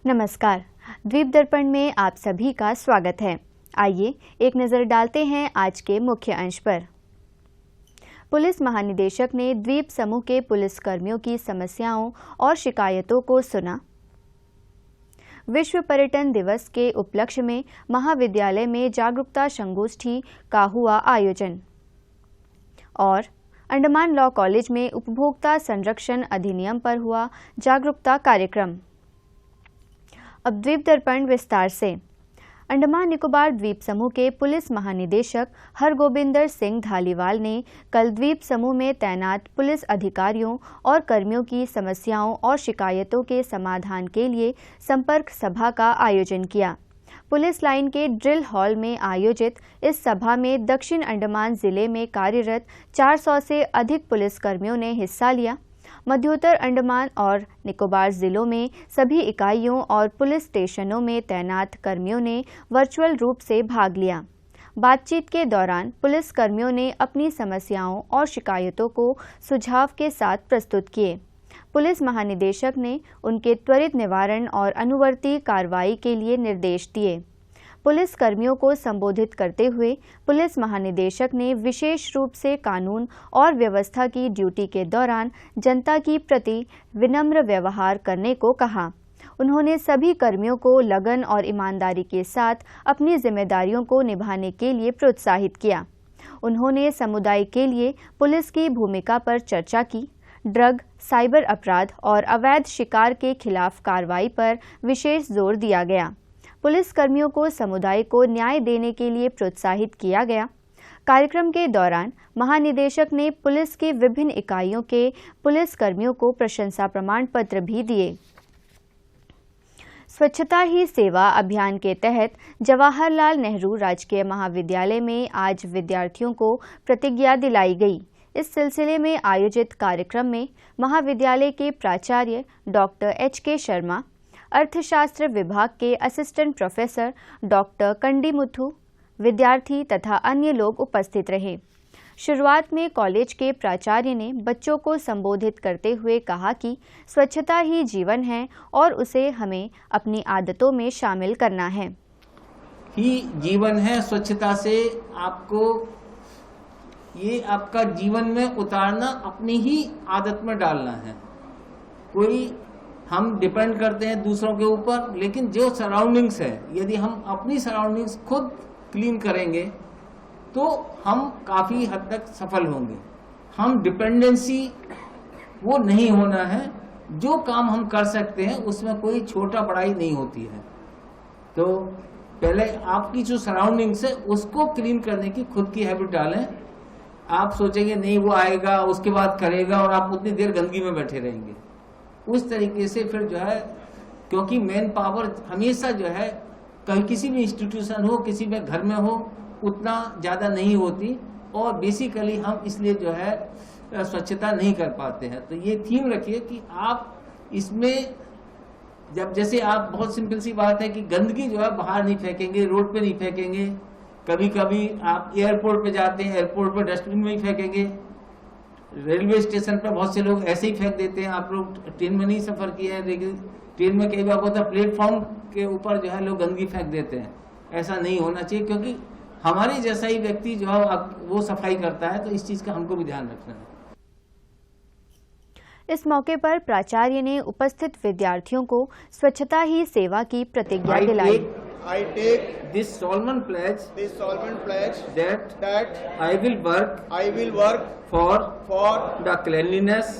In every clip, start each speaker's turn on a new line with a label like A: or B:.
A: नमस्कार, द्वीप दर्पण में आप सभी का स्वागत है। आइए एक नज़र डालते हैं आज के मुख्य अंश पर। पुलिस महानिदेशक ने द्वीप समूह के पुलिसकर्मियों की समस्याओं और शिकायतों को सुना। विश्व पर्यटन दिवस के उपलक्ष्य में महाविद्यालय में जागरूकता संगोष्ठी का हुआ आयोजन। और अंडमान लॉ कॉलेज में उपभोक्ता संरक्षण अधिनियम पर हुआ जागरूकता कार्यक्रम। अब द्वीप दर्पण विस्तार से। अंडमान निकोबार द्वीप समूह के पुलिस महानिदेशक हरगोबिंदर सिंह धालीवाल ने कल द्वीप समूह में तैनात पुलिस अधिकारियों और कर्मियों की समस्याओं और शिकायतों के समाधान के लिए संपर्क सभा का आयोजन किया। पुलिस लाइन के ड्रिल हॉल में आयोजित इस सभा में दक्षिण अंडमान जिले में कार्यरत 400 से अधिक पुलिसकर्मियों ने हिस्सा लिया। मध्योत्तर अंडमान और निकोबार जिलों में सभी इकाइयों और पुलिस स्टेशनों में तैनात कर्मियों ने वर्चुअल रूप से भाग लिया। बातचीत के दौरान पुलिस कर्मियों ने अपनी समस्याओं और शिकायतों को सुझाव के साथ प्रस्तुत किए। पुलिस महानिदेशक ने उनके त्वरित निवारण और अनुवर्ती कार्रवाई के लिए निर्देश दिए। पुलिस कर्मियों को संबोधित करते हुए पुलिस महानिदेशक ने विशेष रूप से कानून और व्यवस्था की ड्यूटी के दौरान जनता की प्रति विनम्र व्यवहार करने को कहा। उन्होंने सभी कर्मियों को लगन और ईमानदारी के साथ अपनी जिम्मेदारियों को निभाने के लिए प्रोत्साहित किया। उन्होंने समुदाय के लिए पुलिस की भूमिका पर चर्चा की। ड्रग, साइबर अपराध और अवैध शिकार के खिलाफ कार्रवाई पर विशेष जोर दिया गया। पुलिस कर्मियों को समुदाय को न्याय देने के लिए प्रोत्साहित किया गया। कार्यक्रम के दौरान महानिदेशक ने पुलिस की विभिन्न इकाइयों के पुलिस कर्मियों को प्रशंसा प्रमाण पत्र भी दिए। स्वच्छता ही सेवा अभियान के तहत जवाहरलाल नेहरू राजकीय महाविद्यालय में आज विद्यार्थियों को प्रतिज्ञा दिलाई गई। इस सिलसिले में आयोजित कार्यक्रम में महाविद्यालय के प्राचार्य डॉक्टर H.K. शर्मा, अर्थशास्त्र विभाग के असिस्टेंट प्रोफेसर डॉक्टर कंडीमुथु, विद्यार्थी तथा अन्य लोग उपस्थित रहे। शुरुआत में कॉलेज के प्राचार्य ने बच्चों को संबोधित करते हुए कहा कि स्वच्छता ही जीवन है और उसे हमें अपनी आदतों में शामिल करना है।
B: ही जीवन है, स्वच्छता से आपको ये आपका जीवन में उतारना, अपनी ही आदत में डालना है। कोई हम डिपेंड करते हैं दूसरों के ऊपर, लेकिन जो सराउंडिंग्स है, यदि हम अपनी सराउंडिंग्स खुद क्लीन करेंगे तो हम काफ़ी हद तक सफल होंगे। हम डिपेंडेंसी वो नहीं होना है। जो काम हम कर सकते हैं उसमें कोई छोटा बड़ाई नहीं होती है। तो पहले आपकी जो सराउंडिंग्स है उसको क्लीन करने की खुद की हैबिट डालें। आप सोचेंगे नहीं वो आएगा उसके बाद करेगा और आप उतनी देर गंदगी में बैठे रहेंगे। उस तरीके से फिर जो है, क्योंकि मैन पावर हमेशा जो है कहीं किसी भी इंस्टीट्यूशन हो, किसी भी घर में हो, उतना ज़्यादा नहीं होती और बेसिकली हम इसलिए जो है स्वच्छता नहीं कर पाते हैं। तो ये थीम रखिए कि आप इसमें जब जैसे आप बहुत सिंपल सी बात है कि गंदगी जो है बाहर नहीं फेंकेंगे, रोड पे नहीं फेंकेंगे। कभी कभी आप एयरपोर्ट पे जाते हैं, एयरपोर्ट पे डस्टबिन में ही फेंकेंगे। रेलवे स्टेशन पर बहुत से लोग ऐसे ही फेंक देते हैं। आप लोग ट्रेन में नहीं सफर किए हैं, लेकिन ट्रेन में कई बार होता है प्लेटफॉर्म के ऊपर जो है लोग गंदगी फेंक देते हैं। ऐसा नहीं होना चाहिए, क्योंकि हमारे जैसा ही व्यक्ति जो है वो सफाई करता है, तो इस चीज का हमको भी ध्यान रखना है।
A: इस मौके पर प्राचार्य ने उपस्थित विद्यार्थियों को स्वच्छता ही सेवा की प्रतिज्ञा दिलाई।
B: I take this solemn pledge that I will work for the cleanliness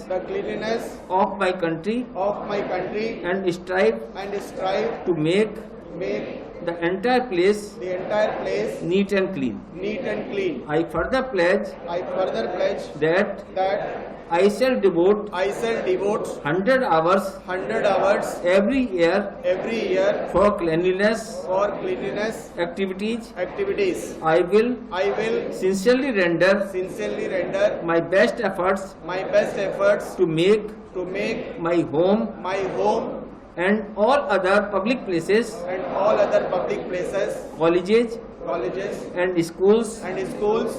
B: of my country and strive to make the entire place neat and clean. I further pledge that I shall devote 100 hours every year for cleanliness activities. I will sincerely render my best efforts to make my home and all other public places, colleges and schools,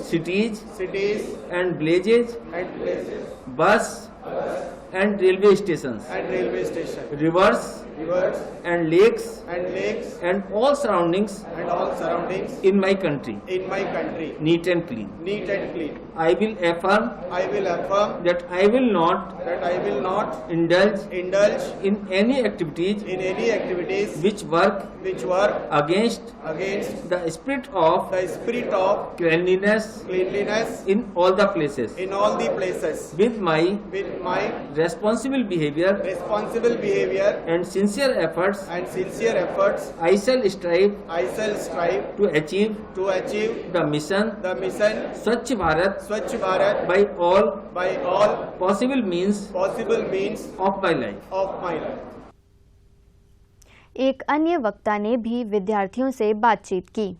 B: cities and villages, bus and railway stations, rivers and lakes and all surroundings in my country neat and clean. I will affirm that I will not indulge in any activities which work against the spirit of cleanliness in all the places. With my responsible behavior and sincere efforts, I shall strive to achieve the mission Swachh Bharat by all possible means of my life.
A: एक अन्य वक्ता ने भी विद्यार्थियों से बातचीत की।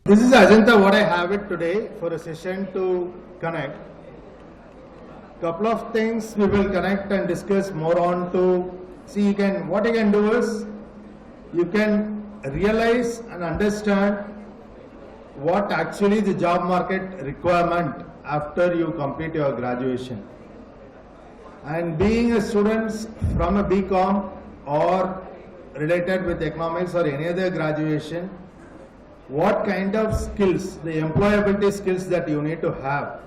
C: This is the agenda what I have it today for a session to connect. Couple of things we will connect and discuss more on to see what you can do is you can realize and understand what actually the job market requirement after you complete your graduation. And being a student from a BCom or related with economics or any other graduation, what kind of skills, the employability skills that you need to have.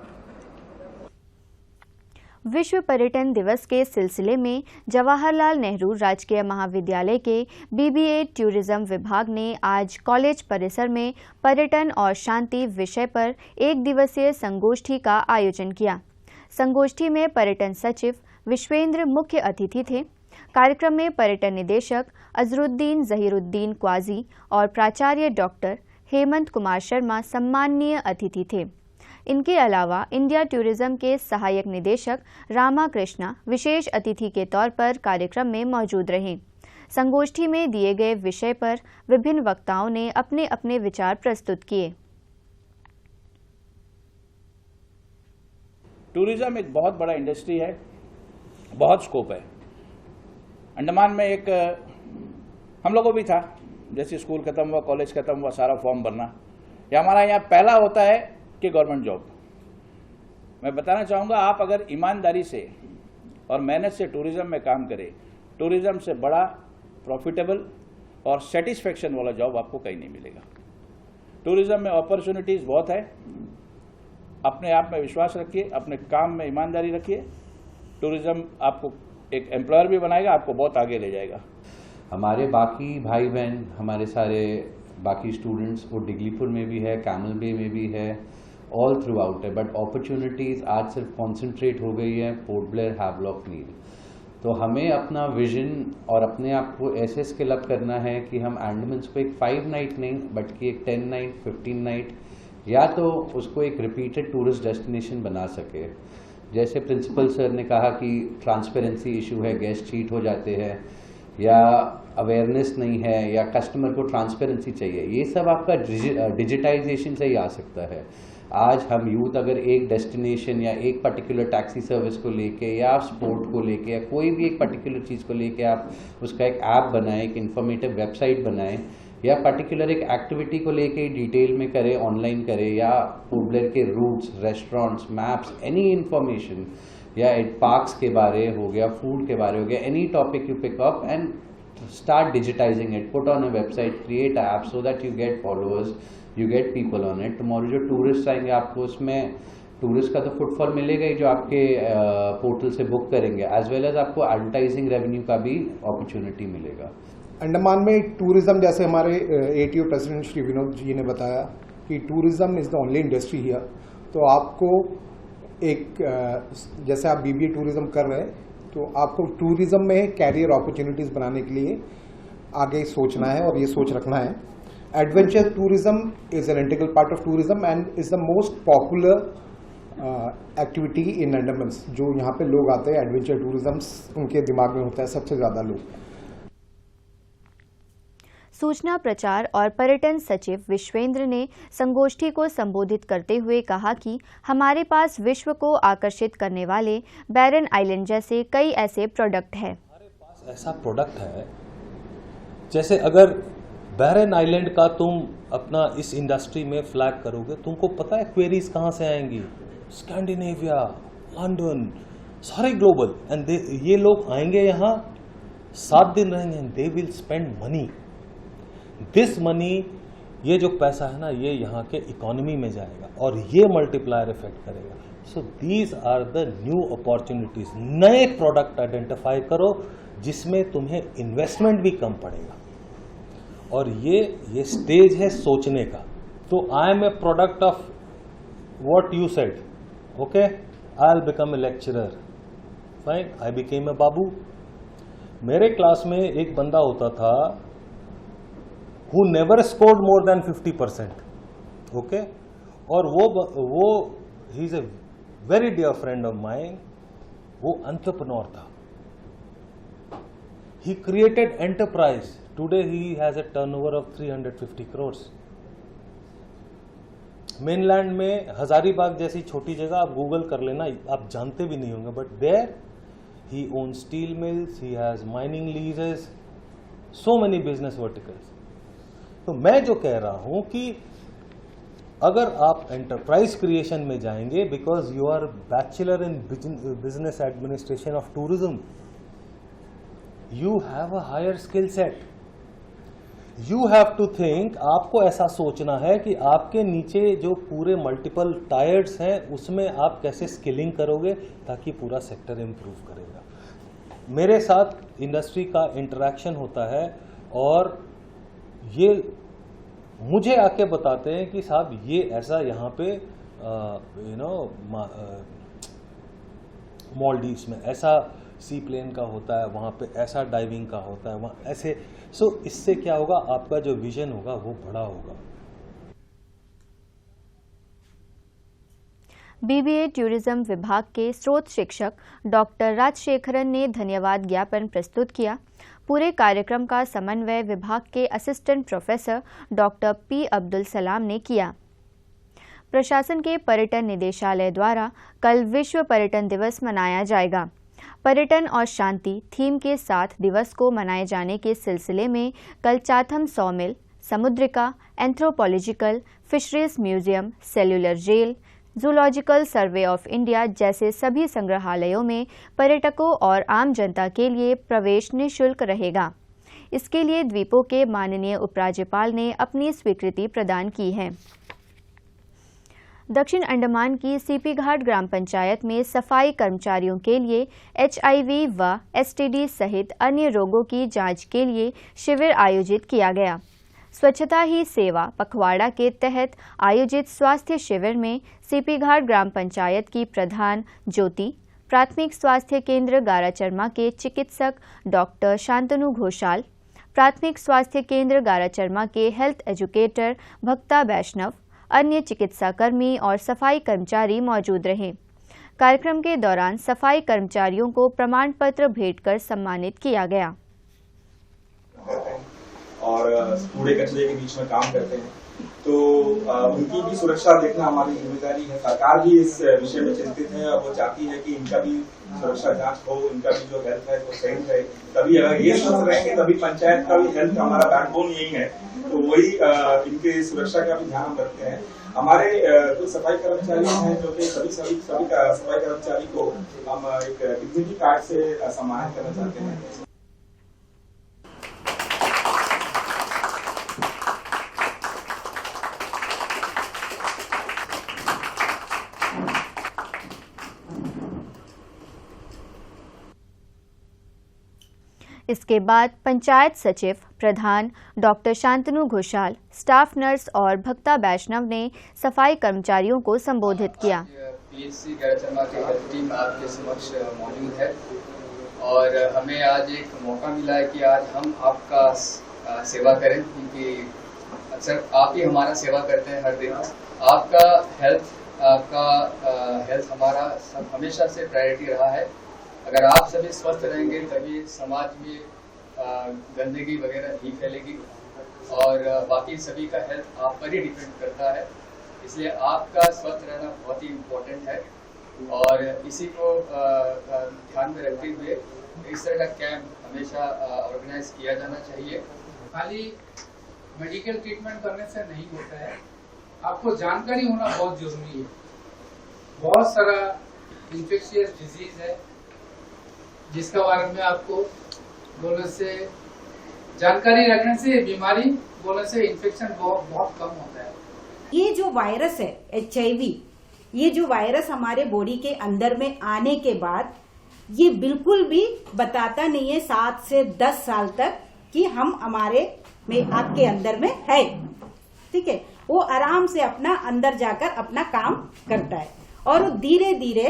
A: विश्व पर्यटन दिवस के सिलसिले में जवाहरलाल नेहरू राजकीय महाविद्यालय के BBA tourism विभाग ने आज कॉलेज परिसर में पर्यटन और शांति विषय पर एक दिवसीय संगोष्ठी का आयोजन किया। संगोष्ठी में पर्यटन सचिव विश्वेंद्र मुख्य अतिथि थे। कार्यक्रम में पर्यटन निदेशक अजरुद्दीन जहीरुद्दीन क्वाजी और प्राचार्य डॉक्टर हेमंत कुमार शर्मा सम्माननीय अतिथि थे। इनके अलावा इंडिया टूरिज्म के सहायक निदेशक रामा कृष्णा विशेष अतिथि के तौर पर कार्यक्रम में मौजूद रहे। संगोष्ठी में दिए गए विषय पर विभिन्न वक्ताओं ने अपने अपने विचार प्रस्तुत किए।
D: टूरिज्म एक बहुत बड़ा इंडस्ट्री है, बहुत स्कोप है। अंडमान में एक हम लोगों को भी था, जैसे स्कूल खत्म हुआ, कॉलेज खत्म हुआ, सारा फॉर्म भरना। या हमारा यहाँ पहला होता है कि गवर्नमेंट जॉब। मैं बताना चाहूँगा, आप अगर ईमानदारी से और मेहनत से टूरिज्म में काम करें, टूरिज्म से बड़ा प्रॉफिटेबल और सेटिस्फेक्शन वाला जॉब आपको कहीं नहीं मिलेगा। टूरिज्म में अपॉर्चुनिटीज़ बहुत है। अपने आप में विश्वास रखिए, अपने काम में ईमानदारी रखिए। टूरिज्म आपको एक एम्प्लॉयर भी बनाएगा, आपको बहुत आगे ले जाएगा।
E: हमारे बाकी भाई बहन, हमारे सारे बाकी स्टूडेंट्स, वो डिगलीपुर में भी है, कैमल बे में भी है, ऑल थ्रू आउट है। बट अपॉर्चुनिटीज़ आज सिर्फ कॉन्सेंट्रेट हो गई है पोर्ट ब्लेयर, हैवलॉक, नील। तो हमें अपना विजन और अपने आप को ऐसे स्किल अप करना है कि हम अंडमान्स को एक 5 नाइट नहीं बल्कि एक 10 नाइट, 15 नाइट या तो उसको एक रिपीटेड टूरिस्ट डेस्टिनेशन बना सके। जैसे प्रिंसिपल सर ने कहा कि ट्रांसपेरेंसी इशू है, गेस्ट चीट हो जाते हैं या अवेयरनेस नहीं है या कस्टमर को ट्रांसपेरेंसी चाहिए, ये सब आपका डिजिटाइजेशन से ही आ सकता है। आज हम यूथ अगर एक डेस्टिनेशन या एक पर्टिकुलर टैक्सी सर्विस को लेके या आप स्पोर्ट को लेके या कोई भी एक पर्टिकुलर चीज़ को लेके आप उसका एक ऐप बनाएं, एक इन्फॉर्मेटिव वेबसाइट बनाएं या पर्टिकुलर एक एक्टिविटी को लेके डिटेल में करें, ऑनलाइन करें या पोर्ट ब्लेयर के routes, restaurants, maps, any information या पार्क्स के बारे हो गया, फूड के बारे हो गया, any topic you pick up and start digitizing it, put on a website, create an app so that you get followers, you get people on it. Tomorrow जो टूरिस्ट आएंगे आपको उसमें टूरिस्ट का तो फुटफॉल मिलेगा ही जो आपके पोर्टल से बुक करेंगे, एज वेल एज आपको एडवर्टाइजिंग रेवेन्यू का भी अपॉर्चुनिटी मिलेगा।
F: अंडमान में टूरिज्म, जैसे हमारे ATO प्रेसिडेंट श्री विनोद जी ने बताया कि tourism is the only industry here. तो आपको एक जैसे आप BBA टूरिज्म कर रहे हैं तो आपको टूरिज्म में कैरियर अपॉर्चुनिटीज़ बनाने के लिए आगे सोचना है और ये सोच रखना है। Adventure tourism is an integral part of tourism and is the most popular activity in Andaman. जो यहाँ पे लोग आते हैं एडवेंचर टूरिज्म उनके दिमाग में होता है सबसे ज़्यादा लोग।
A: सूचना प्रचार और पर्यटन सचिव विश्वेंद्र ने संगोष्ठी को संबोधित करते हुए कहा कि हमारे पास विश्व को आकर्षित करने वाले बैरन आइलैंड जैसे कई ऐसे प्रोडक्ट हैं।
G: हमारे पास ऐसा प्रोडक्ट है, जैसे अगर बैरन आइलैंड का तुम अपना इस इंडस्ट्री में फ्लैग करोगे, तुमको पता है क्वेरीज कहाँ से आएंगी? स्कैंडिनेविया, आंडोन, सारे ग्लोबल, एंड ये लोग आएंगे यहाँ 7 दिन रहेंगे, and they will spend money. This money, ये जो पैसा है ना, ये यहाँ के इकोनॉमी में जाएगा और ये मल्टीप्लायर इफेक्ट करेगा। So these are the new opportunities. नए प्रोडक्ट आइडेंटिफाई करो जिसमें तुम्हें इन्वेस्टमेंट भी कम पड़ेगा, और ये स्टेज है सोचने का। तो I am a product of what you said, okay, I will become a lecturer, fine, I became a babu. मेरे क्लास में एक बंदा होता था who never scored more than 50%, okay, और वो he is a very dear friend of mine, वो entrepreneur था, he created enterprise, today he has a turnover of 350 crores। Mainland में हजारीबाग जैसी छोटी जगह, आप गूगल कर लेना, आप जानते भी नहीं होंगे, but there he owns steel mills, he has mining leases, so many business verticals। तो मैं जो कह रहा हूं कि अगर आप एंटरप्राइज क्रिएशन में जाएंगे, because you are bachelor in business administration of tourism, you have a higher skill set. You have to think, आपको ऐसा सोचना है कि आपके नीचे जो पूरे मल्टीपल टायर्स हैं उसमें आप कैसे स्किलिंग करोगे ताकि पूरा सेक्टर इंप्रूव करेगा। मेरे साथ इंडस्ट्री का इंटरेक्शन होता है और ये मुझे आके बताते हैं कि साहब ये ऐसा यहाँ पे मॉलडीव्स में ऐसा सी प्लेन का होता है, वहाँ पे ऐसा डाइविंग का होता है, वहाँ ऐसे। सो इससे क्या होगा, आपका जो विजन होगा वो बड़ा होगा।
A: बीबीए टूरिज्म विभाग के स्रोत शिक्षक डॉक्टर राजशेखरन ने धन्यवाद ज्ञापन प्रस्तुत किया। पूरे कार्यक्रम का समन्वय विभाग के assistant professor doctor P Abdul Salam ने किया। प्रशासन के पर्यटन निदेशालय द्वारा कल विश्व पर्यटन दिवस मनाया जाएगा। पर्यटन और शांति थीम के साथ दिवस को मनाए जाने के सिलसिले में कल Chatham sawmill, Samudrika, anthropological, fisheries museum, cellular jail, zoological survey of India जैसे सभी संग्रहालयों में पर्यटकों और आम जनता के लिए प्रवेश निःशुल्क रहेगा। इसके लिए द्वीपों के माननीय उपराज्यपाल ने अपनी स्वीकृति प्रदान की है। दक्षिण अंडमान की सीपी घाट ग्राम पंचायत में सफाई कर्मचारियों के लिए HIV व STD सहित अन्य रोगों की जांच के लिए शिविर आयोजित किया गया। स्वच्छता ही सेवा पखवाड़ा के तहत आयोजित स्वास्थ्य शिविर में सीपी घाट ग्राम पंचायत की प्रधान ज्योति, प्राथमिक स्वास्थ्य केंद्र गाराचरमा के चिकित्सक डॉक्टर शांतनु घोषाल, प्राथमिक स्वास्थ्य केंद्र गाराचरमा के हेल्थ एजुकेटर भक्ता वैष्णव, अन्य चिकित्साकर्मी और सफाई कर्मचारी मौजूद रहे। कार्यक्रम के दौरान सफाई कर्मचारियों को प्रमाण पत्र भेंट कर सम्मानित किया गया।
H: और कूड़े कचरे के बीच में काम करते हैं, तो उनकी भी सुरक्षा देखना हमारी जिम्मेदारी है। सरकार भी इस विषय में चिंतित है और वो चाहती है कि इनका भी सुरक्षा जांच हो, इनका भी जो हेल्थ है वो सही रहे। तभी अगर ये स्वस्थ रहेंगे तभी पंचायत का भी हेल्थ, हमारा बैकबोन यही है, तो वही इनके सुरक्षा का भी ध्यान हम रखते हैं। हमारे कुछ सफाई कर्मचारी हैं जो कि सभी सफाई कर्मचारी को हम एक डिग्निटी कार्ड से सम्मानित करना चाहते हैं।
A: इसके बाद पंचायत सचिव प्रधान doctor Shantanu Ghoshal, staff nurse और भक्ता वैष्णव ने सफाई कर्मचारियों को संबोधित किया।
I: PHC गाराचरमा की हेल्थ टीम आपके समक्ष मौजूद है और हमें आज एक मौका मिला है कि आज हम आपका सेवा करें, क्योंकि अक्सर आप ही हमारा सेवा करते हैं हर दिन। आपका हेल्थ हमारा हमेशा से प्रायोरिटी रहा है। अगर आप सभी स्वस्थ रहेंगे तभी समाज में गंदगी वगैरह नहीं फैलेगी और बाकी सभी का हेल्थ आप पर ही डिपेंड करता है। इसलिए आपका स्वस्थ रहना बहुत ही इम्पोर्टेंट है और इसी को ध्यान में रखते हुए इस तरह का कैंप हमेशा ऑर्गेनाइज किया जाना चाहिए।
J: खाली मेडिकल ट्रीटमेंट करने से नहीं होता है, आपको जानकारी होना बहुत जरूरी है। बहुत सारा इन्फेक्शियस डिजीज है जिसका बारे में आपको बोलने से, जानकारी रखने से, बीमारी बोलने से इन्फेक्शन बहुत कम होता है।
K: ये जो वायरस है HIV, ये जो वायरस हमारे बॉडी के अंदर में आने के बाद ये बिल्कुल भी बताता नहीं है 7 से 10 साल तक कि हम हमारे में आपके अंदर में है, ठीक है। वो आराम से अपना अंदर जाकर अपना काम करता है और धीरे धीरे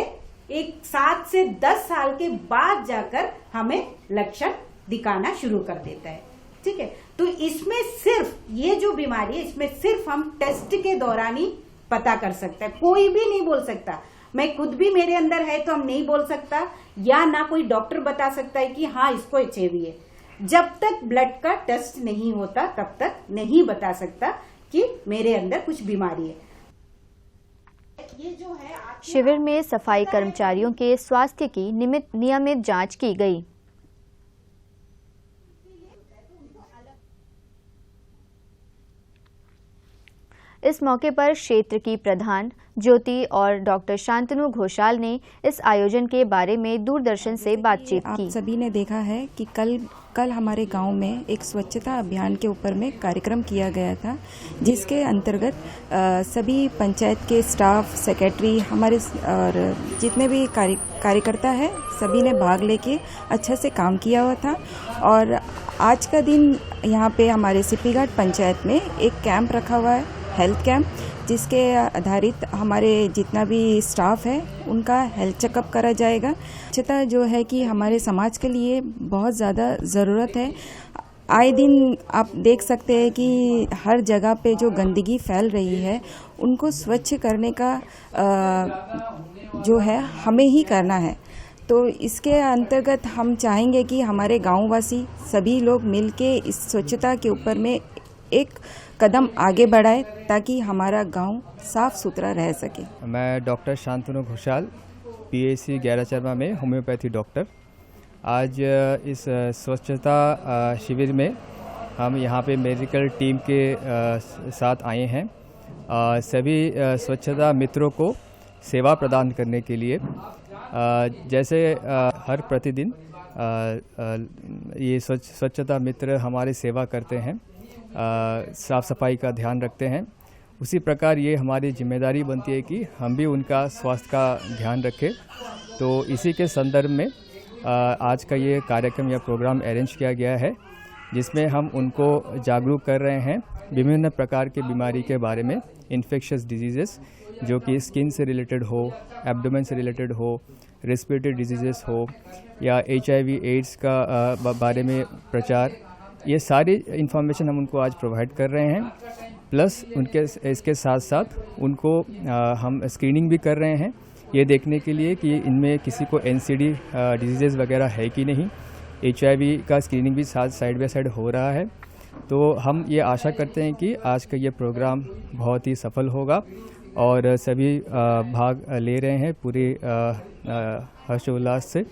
K: एक 7 से 10 साल के बाद जाकर हमें लक्षण दिखाना शुरू कर देता है, ठीक है। तो इसमें सिर्फ ये जो बीमारी है, इसमें सिर्फ हम टेस्ट के दौरान ही पता कर सकते हैं, कोई भी नहीं बोल सकता। मैं खुद भी मेरे अंदर है तो हम नहीं बोल सकता, या ना कोई डॉक्टर बता सकता है कि हाँ इसको HIV है। जब तक ब्लड का टेस्ट नहीं होता तब तक नहीं बता सकता कि मेरे अंदर कुछ बीमारी है। ये जो है
A: शिविर में सफाई कर्मचारियों के स्वास्थ्य की नियमित जांच की गई। इस मौके पर क्षेत्र की प्रधान ज्योति और डॉक्टर शांतनु घोषाल ने इस आयोजन के बारे में दूरदर्शन से बातचीत की।
L: आप सभी ने देखा है कि कल हमारे गांव में एक स्वच्छता अभियान के ऊपर में कार्यक्रम किया गया था, जिसके अंतर्गत सभी पंचायत के स्टाफ, सेक्रेटरी, हमारे और जितने भी कार्यकर्ता है सभी ने भाग लेके अच्छे से काम किया हुआ था। और आज का दिन यहाँ पे हमारे सिप्पी घाट पंचायत में एक कैंप रखा हुआ है, हेल्थ कैंप, जिसके आधारित हमारे जितना भी स्टाफ है उनका हेल्थ चेकअप करा जाएगा। स्वच्छता जो है कि हमारे समाज के लिए बहुत ज़्यादा ज़रूरत है। आए दिन आप देख सकते हैं कि हर जगह पे जो गंदगी फैल रही है उनको स्वच्छ करने का जो है हमें ही करना है। तो इसके अंतर्गत हम चाहेंगे कि हमारे गाँववासी सभी लोग मिलके इस स्वच्छता के ऊपर में एक कदम आगे बढ़ाए ताकि हमारा गांव साफ सुथरा रह सके।
M: मैं डॉक्टर शांतनु घोषाल, PAC गैराचरमा में होम्योपैथी डॉक्टर। आज इस स्वच्छता शिविर में हम यहाँ पे मेडिकल टीम के साथ आए हैं। सभी स्वच्छता मित्रों को सेवा प्रदान करने के लिए, जैसे हर प्रतिदिन ये स्वच्छता मित्र हमारी सेवा करते हैं, साफ सफाई का ध्यान रखते हैं, उसी प्रकार ये हमारी जिम्मेदारी बनती है कि हम भी उनका स्वास्थ्य का ध्यान रखें। तो इसी के संदर्भ में आज का ये कार्यक्रम या प्रोग्राम अरेंज किया गया है, जिसमें हम उनको जागरूक कर रहे हैं विभिन्न प्रकार के बीमारी के बारे में, इन्फेक्शियस डिजीज़ेस जो कि स्किन से रिलेटेड हो, एब्डोमेन से रिलेटेड हो, रेस्पिरेटरी डिजीज़ेस हो, या HIV एड्स का बारे में प्रचार, ये सारी इन्फॉर्मेशन हम उनको आज प्रोवाइड कर रहे हैं। प्लस इसके साथ साथ उनको हम स्क्रीनिंग भी कर रहे हैं, ये देखने के लिए कि इनमें किसी को NCD डिजीज़ेस वगैरह है कि नहीं। HIV का स्क्रीनिंग भी साइड बाय साइड हो रहा है। तो हम ये आशा करते हैं कि आज का ये प्रोग्राम बहुत ही सफल होगा और सभी भाग ले रहे हैं पूरे हर्षोल्लास से।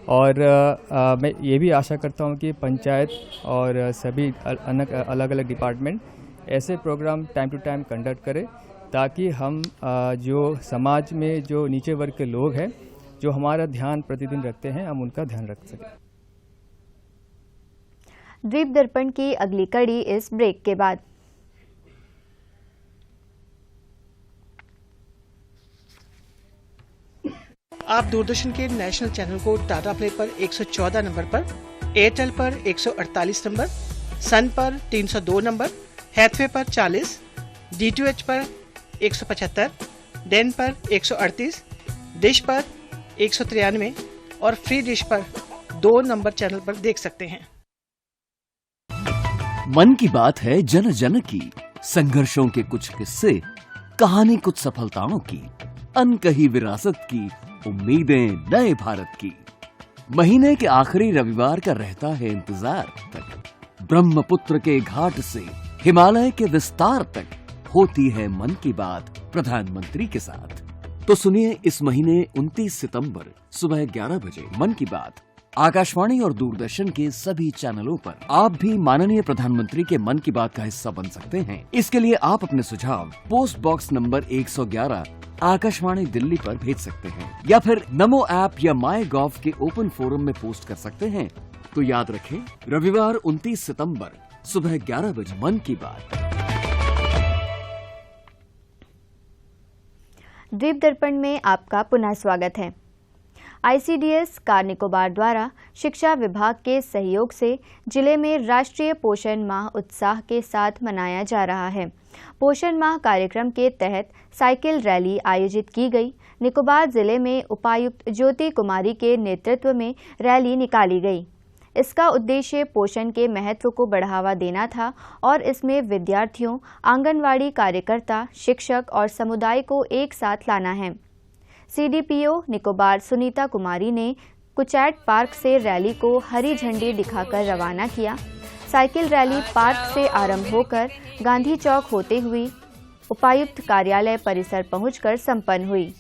M: और मैं ये भी आशा करता हूँ कि पंचायत और सभी अलग अलग डिपार्टमेंट ऐसे programme time to time conduct करें, ताकि हम जो समाज में जो नीचे वर्ग के लोग हैं जो हमारा ध्यान प्रतिदिन रखते हैं, हम उनका ध्यान रख सकें।
A: द्वीप दर्पण की अगली कड़ी इस ब्रेक के बाद।
N: आप दूरदर्शन के नेशनल चैनल को टाटा प्ले पर 114 नंबर पर, एयरटेल पर 148 नंबर, सन पर 302 नंबर, हैथवे पर 40, DTH पर 175, डेन पर 138, डिश पर 193 और फ्री डिश पर 2 नंबर चैनल पर देख सकते हैं।
O: मन की बात है जन जन की, संघर्षों के कुछ किस्से, कहानी कुछ सफलताओं की, अनकही विरासत की, उम्मीदें नए भारत की। महीने के आखिरी रविवार का रहता है इंतजार तक। ब्रह्मपुत्र के घाट से हिमालय के विस्तार तक होती है मन की बात प्रधानमंत्री के साथ। तो सुनिए इस महीने 29 सितंबर सुबह 11 बजे मन की बात आकाशवाणी और दूरदर्शन के सभी चैनलों पर। आप भी माननीय प्रधानमंत्री के मन की बात का हिस्सा बन सकते हैं। इसके लिए आप अपने सुझाव post box number 111 Akashvani Delhi पर भेज सकते हैं या फिर नमो ऐप या माईगॉव के ओपन फोरम में पोस्ट कर सकते हैं। तो याद रखें, रविवार 29 सितंबर सुबह 11 बजे मन की बात।
A: द्वीप दर्पण में आपका पुनः स्वागत है। आईसीडीएस कार निकोबार द्वारा शिक्षा विभाग के सहयोग से जिले में राष्ट्रीय पोषण माह उत्साह के साथ मनाया जा रहा है। पोषण माह कार्यक्रम के तहत साइकिल रैली आयोजित की गई। निकोबार जिले में उपायुक्त ज्योति कुमारी के नेतृत्व में रैली निकाली गई। इसका उद्देश्य पोषण के महत्व को बढ़ावा देना था और इसमें विद्यार्थियों, आंगनवाड़ी कार्यकर्ता, शिक्षक और समुदाय को एक साथ लाना है। सीडीपीओ निकोबार सुनीता कुमारी ने कुचैट पार्क से रैली को हरी झंडी दिखाकर रवाना किया। साइकिल रैली पार्क से आरंभ होकर गांधी चौक होते हुए उपायुक्त कार्यालय परिसर पहुंचकर संपन्न हुई।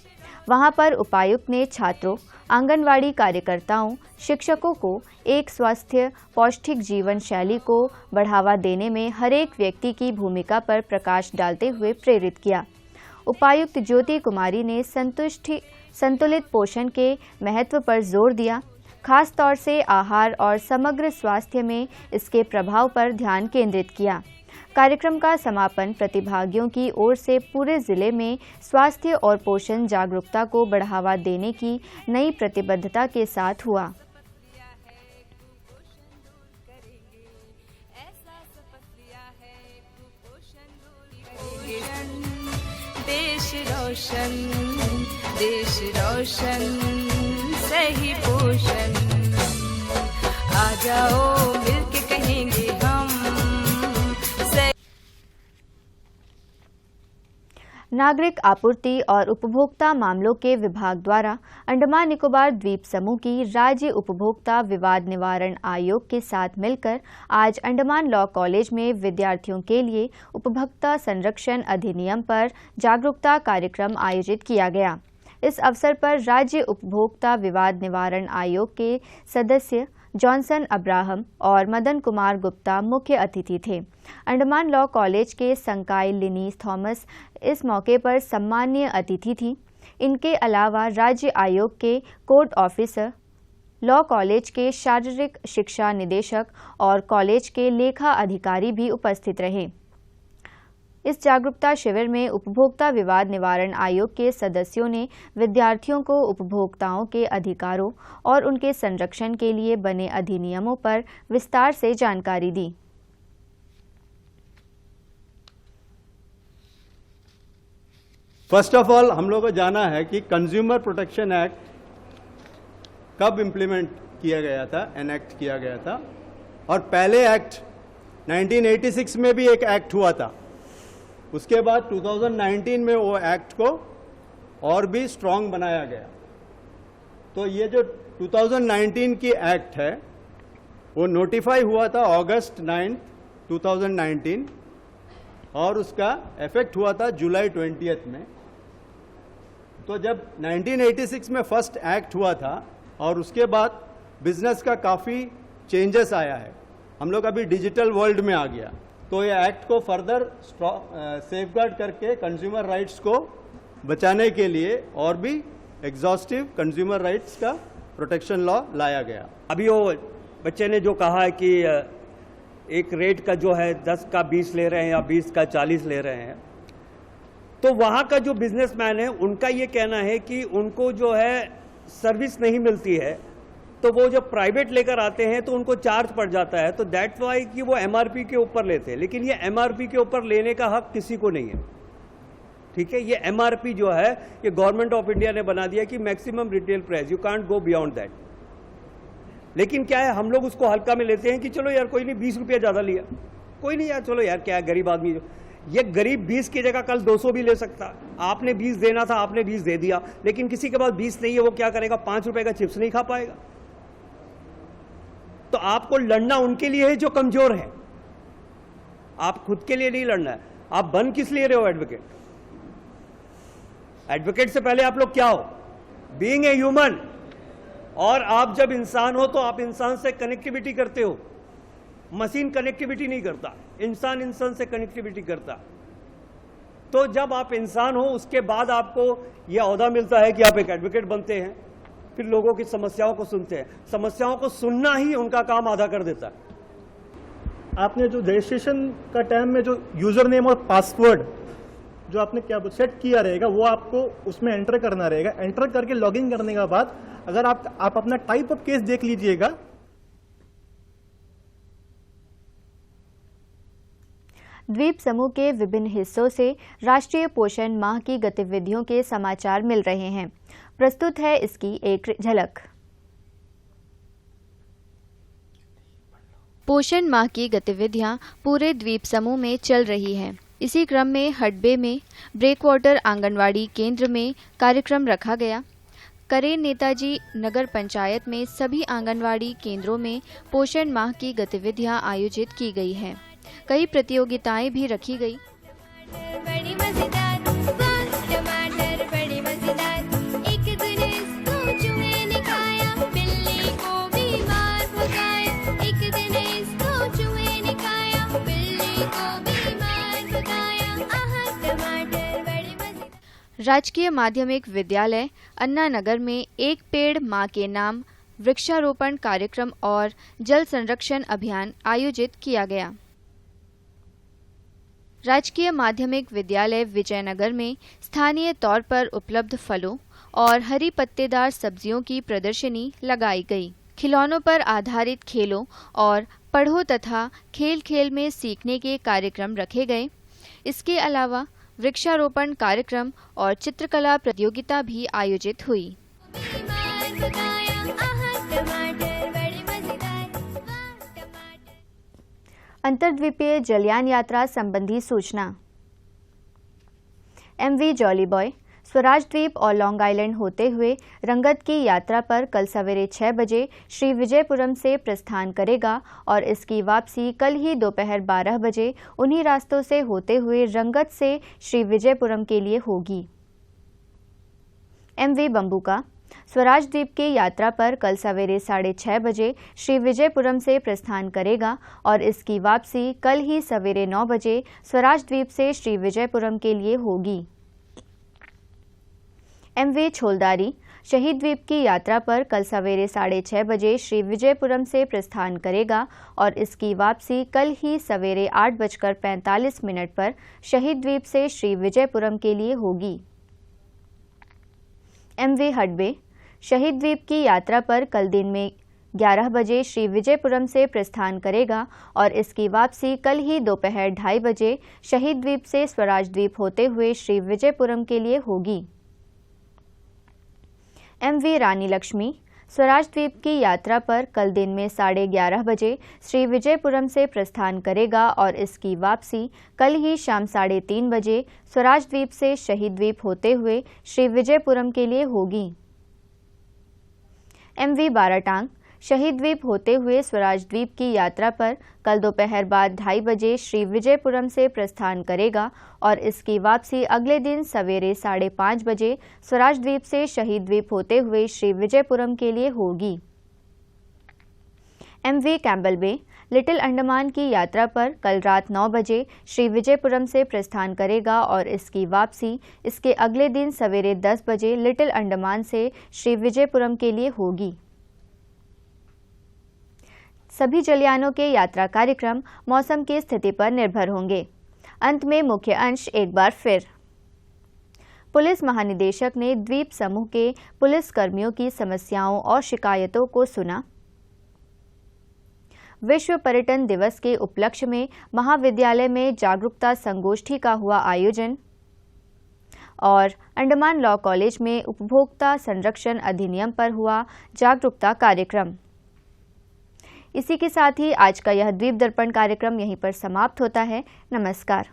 A: वहां पर उपायुक्त ने छात्रों, आंगनवाड़ी कार्यकर्ताओं, शिक्षकों को एक स्वस्थ पौष्टिक जीवन शैली को बढ़ावा देने में हरेक व्यक्ति की भूमिका पर प्रकाश डालते हुए प्रेरित किया। उपायुक्त ज्योति कुमारी ने संतुलित पोषण के महत्व पर जोर दिया, खास तौर से आहार और समग्र स्वास्थ्य में इसके प्रभाव पर ध्यान केंद्रित किया। कार्यक्रम का समापन प्रतिभागियों की ओर से पूरे जिले में स्वास्थ्य और पोषण जागरूकता को बढ़ावा देने की नई प्रतिबद्धता के साथ हुआ।
P: देश रोशन सही पोषण, आ जाओ मिलके कहेंगे हम।
A: नागरिक आपूर्ति और उपभोक्ता मामलों के विभाग द्वारा अंडमान निकोबार द्वीप समूह की राज्य उपभोक्ता विवाद निवारण आयोग के साथ मिलकर आज अंडमान लॉ कॉलेज में विद्यार्थियों के लिए उपभोक्ता संरक्षण अधिनियम पर जागरूकता कार्यक्रम आयोजित किया गया। इस अवसर पर राज्य उपभोक्ता विवाद निवारण आयोग के सदस्य जॉनसन अब्राहम और मदन कुमार गुप्ता मुख्य अतिथि थे। अंडमान लॉ कॉलेज के संकाय लिनीस थॉमस इस मौके पर सम्माननीय अतिथि थी। इनके अलावा राज्य आयोग के कोर्ट ऑफिसर, लॉ कॉलेज के शारीरिक शिक्षा निदेशक और कॉलेज के लेखा अधिकारी भी उपस्थित रहे। इस जागरूकता शिविर में उपभोक्ता विवाद निवारण आयोग के सदस्यों ने विद्यार्थियों को उपभोक्ताओं के अधिकारों और उनके संरक्षण के लिए बने अधिनियमों पर विस्तार से जानकारी दी।
Q: फर्स्ट ऑफ ऑल हम लोग को जाना है कि कंज्यूमर प्रोटेक्शन एक्ट कब इम्प्लीमेंट किया गया था, एनैक्ट किया गया था। और पहले एक्ट 1986 में भी एक एक्ट हुआ था। उसके बाद 2019 में वो एक्ट को और भी स्ट्रांग बनाया गया। तो ये जो 2019 की एक्ट है वो नोटिफाई हुआ था अगस्त 9, 2019 और उसका इफेक्ट हुआ था जुलाई 20 में। तो जब 1986 में फर्स्ट एक्ट हुआ था और उसके बाद बिजनेस का काफ़ी चेंजेस आया है, हम लोग अभी डिजिटल वर्ल्ड में आ गया। तो ये एक्ट को फर्दर सेफगार्ड करके कंज्यूमर राइट्स को बचाने के लिए और भी एग्जॉस्टिव कंज्यूमर राइट्स का प्रोटेक्शन लॉ लाया गया।
R: अभी वो बच्चे ने जो कहा है कि एक रेट का जो है 10 का 20 ले रहे हैं या 20 का 40 ले रहे हैं, तो वहाँ का जो बिजनेसमैन है उनका ये कहना है कि उनको जो है सर्विस नहीं मिलती है, तो वो जब प्राइवेट लेकर आते हैं तो उनको चार्ज पड़ जाता है। तो दैट्स वाई कि वो एमआरपी के ऊपर लेते हैं, लेकिन ये एमआरपी के ऊपर लेने का हक किसी को नहीं है। ठीक है, ये एमआरपी जो है ये गवर्नमेंट ऑफ इंडिया ने बना दिया कि maximum retail price, you can't go beyond that. लेकिन क्या है, हम लोग उसको हल्का में लेते हैं कि चलो यार कोई नहीं 20 रुपया ज्यादा लिया, कोई नहीं यार, चलो यार क्या है, गरीब आदमी जो ये गरीब 20 की जगह कल 200 भी ले सकता। आपने 20 देना था, आपने 20 दे दिया, लेकिन किसी के पास 20 नहीं है, वो क्या करेगा, 5 रुपए का चिप्स नहीं खा पाएगा। तो आपको लड़ना उनके लिए है जो कमजोर है, आप खुद के लिए नहीं लड़ना है। आप बन किस लिए रहे हो एडवोकेट? एडवोकेट से पहले आप लोग क्या हो? Being a human. और आप जब इंसान हो तो आप इंसान से कनेक्टिविटी करते हो, मशीन कनेक्टिविटी नहीं करता, इंसान इंसान से कनेक्टिविटी करता। तो जब आप इंसान हो उसके बाद आपको यह ओहदा मिलता है कि आप एक एडवोकेट बनते हैं, फिर लोगों की समस्याओं को सुनते हैं। समस्याओं को सुनना ही उनका काम आधा कर देता है।
S: आपने जो रजिस्ट्रेशन का टाइम में जो यूजर नेम और पासवर्ड जो आपने क्या सेट किया रहेगा वो आपको उसमें एंटर करना रहेगा। एंटर करके लॉगिन करने के बाद अगर आप अपना टाइप ऑफ केस देख लीजिएगा।
A: द्वीप समूह के विभिन्न हिस्सों से राष्ट्रीय पोषण माह की गतिविधियों के समाचार मिल रहे हैं। प्रस्तुत है इसकी एक झलक। पोषण माह की गतिविधियां पूरे द्वीप समूह में चल रही हैं। इसी क्रम में हडबे में ब्रेकवाटर आंगनवाड़ी केंद्र में कार्यक्रम रखा गया। करेन नेताजी नगर पंचायत में सभी आंगनवाड़ी केंद्रों में पोषण माह की गतिविधियां आयोजित की गई हैं। कई प्रतियोगिताएं भी रखी गई। राजकीय माध्यमिक विद्यालय अन्ना नगर में एक पेड़ मां के नाम वृक्षारोपण कार्यक्रम और जल संरक्षण अभियान आयोजित किया गया। राजकीय माध्यमिक विद्यालय विजयनगर में स्थानीय तौर पर उपलब्ध फलों और हरी पत्तेदार सब्जियों की प्रदर्शनी लगाई गई। खिलौनों पर आधारित खेलों और पढ़ो तथा खेल खेल में सीखने के कार्यक्रम रखे गए। इसके अलावा वृक्षारोपण कार्यक्रम और चित्रकला प्रतियोगिता भी आयोजित हुई। अंतर्द्वीपीय जलयान यात्रा संबंधी सूचना। MV जॉली बॉय स्वराज द्वीप और लॉन्ग आइलैंड होते हुए रंगत की यात्रा पर कल सवेरे 6 बजे श्री विजयपुरम से प्रस्थान करेगा और इसकी वापसी कल ही दोपहर 12 बजे उन्हीं रास्तों से होते हुए रंगत से श्री विजयपुरम के लिए होगी। MV बम्बुका स्वराज द्वीप की यात्रा पर कल सवेरे 6:30 बजे श्री विजयपुरम से प्रस्थान करेगा और इसकी वापसी कल ही सवेरे 9 बजे स्वराज द्वीप से श्री विजयपुरम के लिए होगी। MV छोलदारी शहीद द्वीप की यात्रा पर कल सवेरे 6:30 बजे श्री विजयपुरम से प्रस्थान करेगा और इसकी वापसी कल ही सवेरे 8:45 पर शहीद द्वीप से श्री विजयपुरम के लिए होगी। MV हडबे शहीद द्वीप की यात्रा पर कल दिन में 11 बजे श्री विजयपुरम से प्रस्थान करेगा और इसकी वापसी कल ही दोपहर 2:30 बजे शहीद द्वीप से स्वराज द्वीप होते हुए श्री विजयपुरम के लिए होगी। MV रानी लक्ष्मी स्वराज द्वीप की यात्रा पर कल दिन में 11:30 बजे श्री विजयपुरम से प्रस्थान करेगा और इसकी वापसी कल ही शाम 3:30 बजे स्वराज द्वीप से शहीद द्वीप होते हुए श्री विजयपुरम के लिए होगी। MV बाराटांग शहीद द्वीप होते हुए स्वराज द्वीप की यात्रा पर कल दोपहर बाद 2:30 बजे श्री विजयपुरम से प्रस्थान करेगा और इसकी वापसी अगले दिन सवेरे 5:30 बजे स्वराज द्वीप से शहीद द्वीप होते हुए श्री विजयपुरम के लिए होगी। MV कैम्बल बे लिटिल अंडमान की यात्रा पर कल रात 9 बजे श्री विजयपुरम से प्रस्थान करेगा और इसकी वापसी इसके अगले दिन सवेरे 10 बजे लिटिल अंडमान से श्री विजयपुरम के लिए होगी। सभी जलयानों के यात्रा कार्यक्रम मौसम की स्थिति पर निर्भर होंगे। अंत में मुख्य अंश एक बार फिर। पुलिस महानिदेशक ने द्वीप समूह के पुलिस कर्मियों की समस्याओं और शिकायतों को सुना। विश्व पर्यटन दिवस के उपलक्ष्य में महाविद्यालय में जागरूकता संगोष्ठी का हुआ आयोजन और अंडमान लॉ कॉलेज में उपभोक्ता संरक्षण अधिनियम पर हुआ जागरूकता कार्यक्रम। इसी के साथ ही आज का यह द्वीप दर्पण कार्यक्रम यहीं पर समाप्त होता है। नमस्कार।